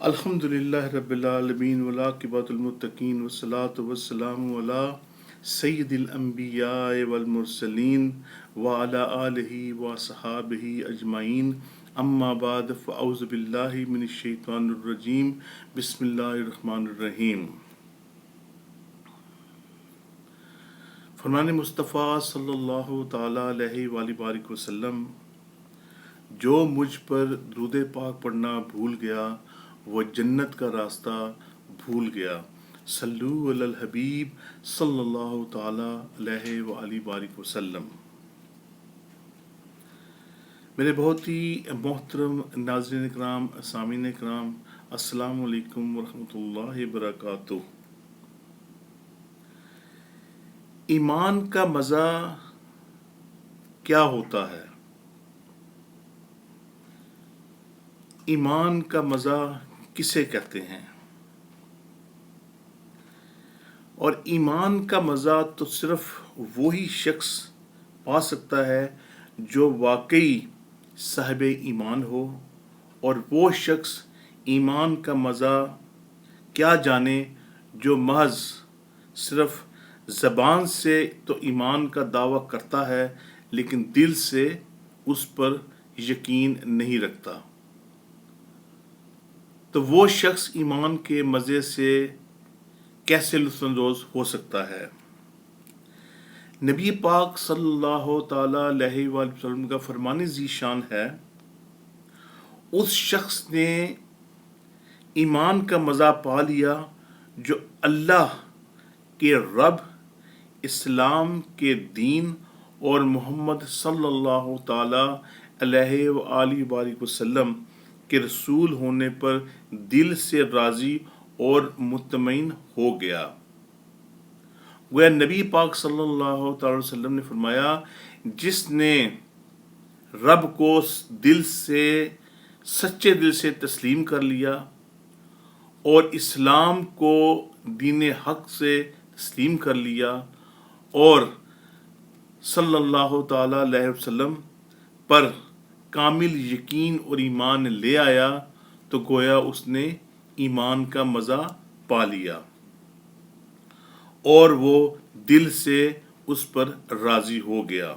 الحمد للہ رب العالمین والعاقبۃ المتقین والصلاۃ والسلام علی سید الانبیاء والمرسلین وعلی آلہ وصحابہ اجمعین اما بعد فاعوذ باللہ من الشیطان الرجیم بسم اللہ الرحمن الرحیم۔ فرمان مصطفیٰ صلی اللہ تعالیٰ علیہ وآلہ وبارک وسلم، جو مجھ پر درود پاک پڑھنا بھول گیا وہ جنت کا راستہ بھول گیا۔ صلو علی الحبیب صلی اللہ تعالیٰ علیہ وآلہ وبارک وسلم۔ میرے بہت ہی محترم ناظرین کرام، سامعین کرام، السلام علیکم ورحمۃ اللہ وبرکاتہ۔ ایمان کا مزہ کیا ہوتا ہے؟ ایمان کا مزہ کسے کہتے ہیں؟ اور ایمان کا مزہ تو صرف وہی شخص پا سکتا ہے جو واقعی صاحب ایمان ہو، اور وہ شخص ایمان کا مزہ کیا جانے جو محض صرف زبان سے تو ایمان کا دعویٰ کرتا ہے لیکن دل سے اس پر یقین نہیں رکھتا۔ تو وہ شخص ایمان کے مزے سے کیسے لطف اندوز ہو سکتا ہے؟ نبی پاک صلی اللہ تعالیٰ علیہ وآلہ وسلم کا فرمان ذی شان ہے، اس شخص نے ایمان کا مزہ پا لیا جو اللہ کے رب، اسلام کے دین اور محمد صلی اللہ تعالیٰ علیہ وآلہ وبارک وسلم کے رسول ہونے پر دل سے راضی اور مطمئن ہو گیا۔ گویا نبی پاک صلی اللہ تعالی وسلم نے فرمایا، جس نے رب کو دل سے، سچے دل سے تسلیم کر لیا اور اسلام کو دین حق سے تسلیم کر لیا اور صلی اللہ تعالی علیہ وسلم پر کامل یقین اور ایمان لے آیا، تو گویا اس نے ایمان کا مزہ پا لیا اور وہ دل سے اس پر راضی ہو گیا۔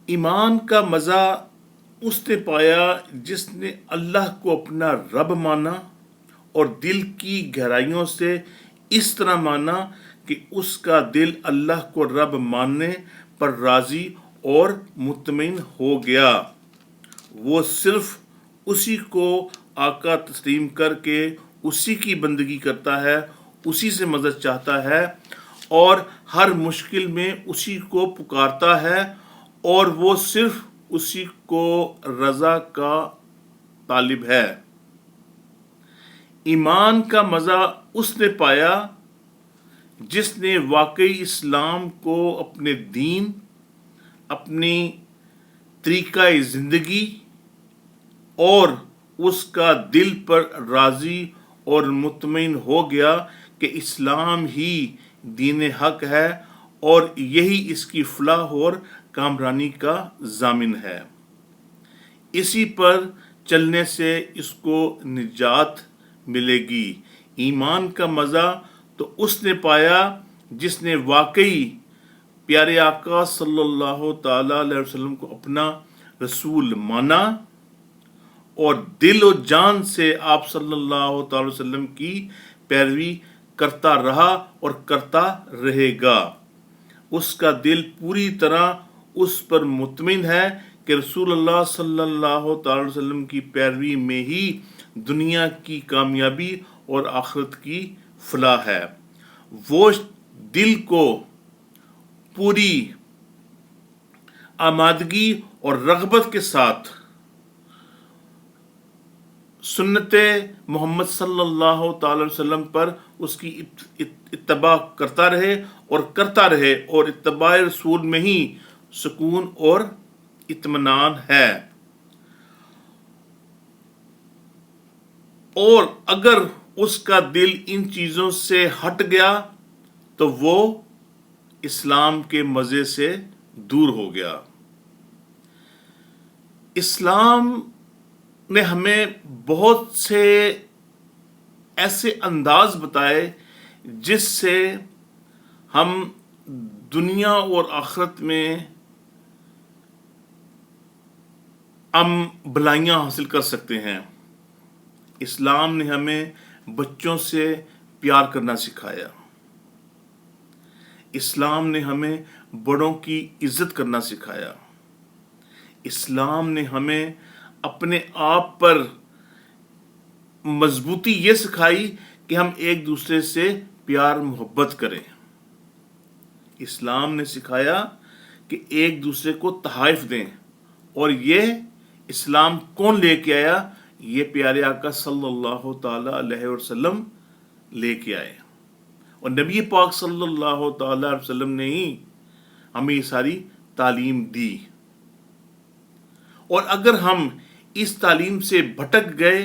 ایمان کا مزہ اس نے پایا جس نے اللہ کو اپنا رب مانا اور دل کی گہرائیوں سے اس طرح مانا کہ اس کا دل اللہ کو رب ماننے پر راضی اور مطمئن ہو گیا۔ وہ صرف اسی کو آقا تسلیم کر کے اسی کی بندگی کرتا ہے، اسی سے مدد چاہتا ہے اور ہر مشکل میں اسی کو پکارتا ہے، اور وہ صرف اسی کو رضا کا طالب ہے۔ ایمان کا مزہ اس نے پایا جس نے واقعی اسلام کو اپنے دین، اپنی طریقہ زندگی اور اس کا دل پر راضی اور مطمئن ہو گیا کہ اسلام ہی دین حق ہے اور یہی اس کی فلاح اور کامرانی کا ضامن ہے۔ اسی پر چلنے سے اس کو نجات ملے گی۔ ایمان کا مزہ تو اس نے پایا جس نے واقعی پیارے آقا صلی اللہ تعالی علیہ وسلم کو اپنا رسول مانا اور دل و جان سے آپ صلی اللہ تعالی وسلم کی پیروی کرتا رہا اور کرتا رہے گا۔ اس کا دل پوری طرح اس پر مطمئن ہے کہ رسول اللہ صلی اللہ تعالی وسلم کی پیروی میں ہی دنیا کی کامیابی اور آخرت کی فلاح ہے۔ وہ دل کو پوری آمادگی اور رغبت کے ساتھ سنت محمد صلی اللہ تعالی وسلم پر اس کی اتباع کرتا رہے اور اتباع رسول میں ہی سکون اور اطمینان ہے۔ اور اگر اس کا دل ان چیزوں سے ہٹ گیا تو وہ اسلام کے مزے سے دور ہو گیا۔ اسلام نے ہمیں بہت سے ایسے انداز بتائے جس سے ہم دنیا اور آخرت میں ہم بھلائیاں حاصل کر سکتے ہیں۔ اسلام نے ہمیں بچوں سے پیار کرنا سکھایا، اسلام نے ہمیں بڑوں کی عزت کرنا سکھایا، اسلام نے ہمیں اپنے آپ پر مضبوطی یہ سکھائی کہ ہم ایک دوسرے سے پیار محبت کریں۔ اسلام نے سکھایا کہ ایک دوسرے کو تحائف دیں، اور یہ اسلام کون لے کے آیا؟ یہ پیارے آقا صلی اللہ تعالی علیہ وسلم لے کے آئے، اور نبی پاک صلی اللہ تعالی علیہ وسلم نے ہی ہمیں یہ ساری تعلیم دی۔ اور اگر ہم اس تعلیم سے بھٹک گئے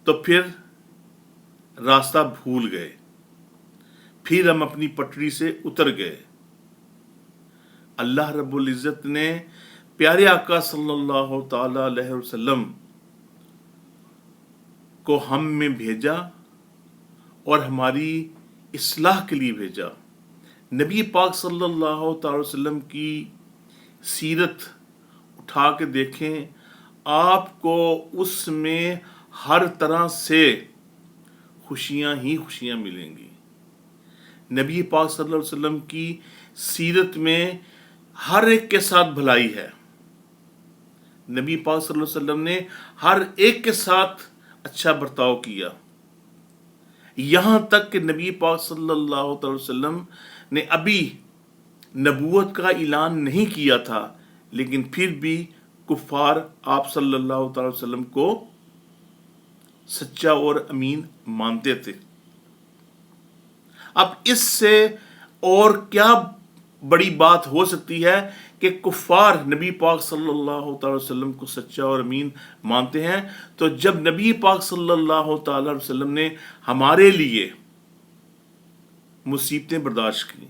تو پھر راستہ بھول گئے، پھر ہم اپنی پٹری سے اتر گئے۔ اللہ رب العزت نے پیارے آقا صلی اللہ تعالی علیہ وسلم کو ہم میں بھیجا اور ہماری اصلاح کے لیے بھیجا۔ نبی پاک صلی اللہ تعالی وسلم کی سیرت اٹھا کے دیکھیں، آپ کو اس میں ہر طرح سے خوشیاں ہی خوشیاں ملیں گی۔ نبی پاک صلی اللہ علیہ وسلم کی سیرت میں ہر ایک کے ساتھ بھلائی ہے۔ نبی پاک صلی اللہ علیہ وسلم نے ہر ایک کے ساتھ اچھا برتاؤ کیا، یہاں تک کہ نبی پاک صلی اللہ علیہ وسلم نے ابھی نبوت کا اعلان نہیں کیا تھا، لیکن پھر بھی کفار آپ صلی اللہ تعالی وسلم کو سچا اور امین مانتے تھے۔ اب اس سے اور کیا بڑی بات ہو سکتی ہے کہ کفار نبی پاک صلی اللہ تعالی وسلم کو سچا اور امین مانتے ہیں، تو جب نبی پاک صلی اللہ تعالی وسلم نے ہمارے لیے مصیبتیں برداشت کی،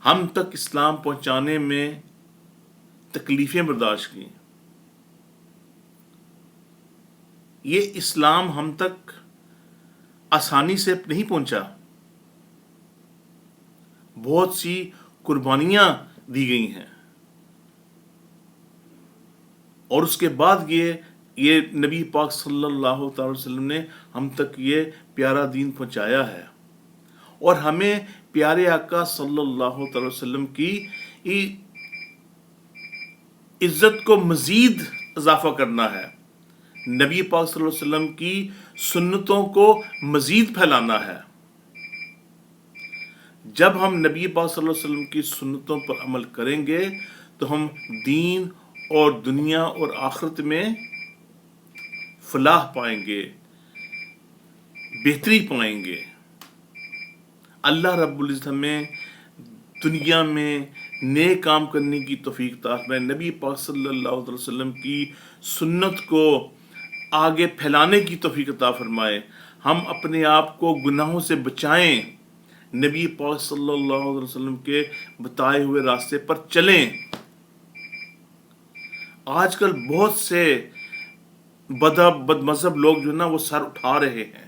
ہم تک اسلام پہنچانے میں تکلیفیں برداشت کی، یہ اسلام ہم تک آسانی سے نہیں پہنچا، بہت سی قربانیاں دی گئی ہیں، اور اس کے بعد یہ نبی پاک صلی اللہ تعالی وسلم نے ہم تک یہ پیارا دین پہنچایا ہے، اور ہمیں پیارے آقا صلی اللہ تعالی وسلم کی عزت کو مزید اضافہ کرنا ہے، نبی پاک صلی اللہ علیہ وسلم کی سنتوں کو مزید پھیلانا ہے۔ جب ہم نبی پاک صلی اللہ علیہ وسلم کی سنتوں پر عمل کریں گے تو ہم دین اور دنیا اور آخرت میں فلاح پائیں گے، بہتری پائیں گے۔ اللہ رب العزت ہمیں دنیا میں نیک کام کرنے کی توفیق عطا فرمائے، نبی پاک صلی اللہ علیہ وسلم کی سنت کو آگے پھیلانے کی توفیق عطا فرمائے، ہم اپنے آپ کو گناہوں سے بچائیں، نبی پاک صلی اللہ علیہ وسلم کے بتائے ہوئے راستے پر چلیں۔ آج کل بہت سے بد مذہب لوگ جو نا وہ سر اٹھا رہے ہیں،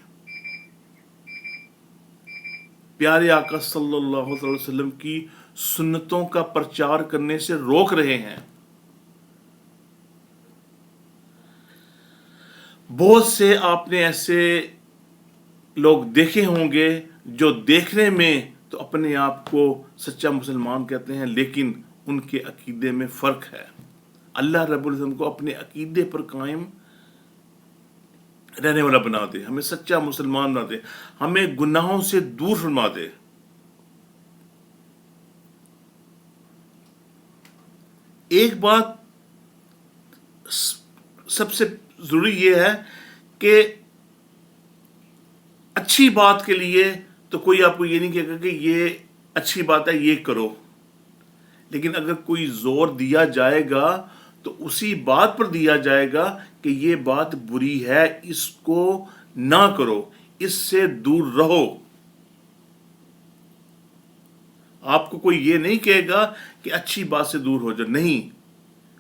پیارے آقا صلی اللہ علیہ وسلم کی سنتوں کا پرچار کرنے سے روک رہے ہیں۔ بہت سے آپ نے ایسے لوگ دیکھے ہوں گے جو دیکھنے میں تو اپنے آپ کو سچا مسلمان کہتے ہیں، لیکن ان کے عقیدے میں فرق ہے۔ اللہ رب العزت کو اپنے عقیدے پر قائم رہنے والا بنا دے، ہمیں سچا مسلمان بنا دے، ہمیں گناہوں سے دور فرما دے۔ ایک بات سب سے ضروری یہ ہے کہ اچھی بات کے لیے تو کوئی آپ کو یہ نہیں کہے گا کہ یہ اچھی بات ہے یہ کرو، لیکن اگر کوئی زور دیا جائے گا تو اسی بات پر دیا جائے گا کہ یہ بات بری ہے، اس کو نہ کرو، اس سے دور رہو۔ آپ کو کوئی یہ نہیں کہے گا کہ اچھی بات سے دور ہو جاؤ، نہیں،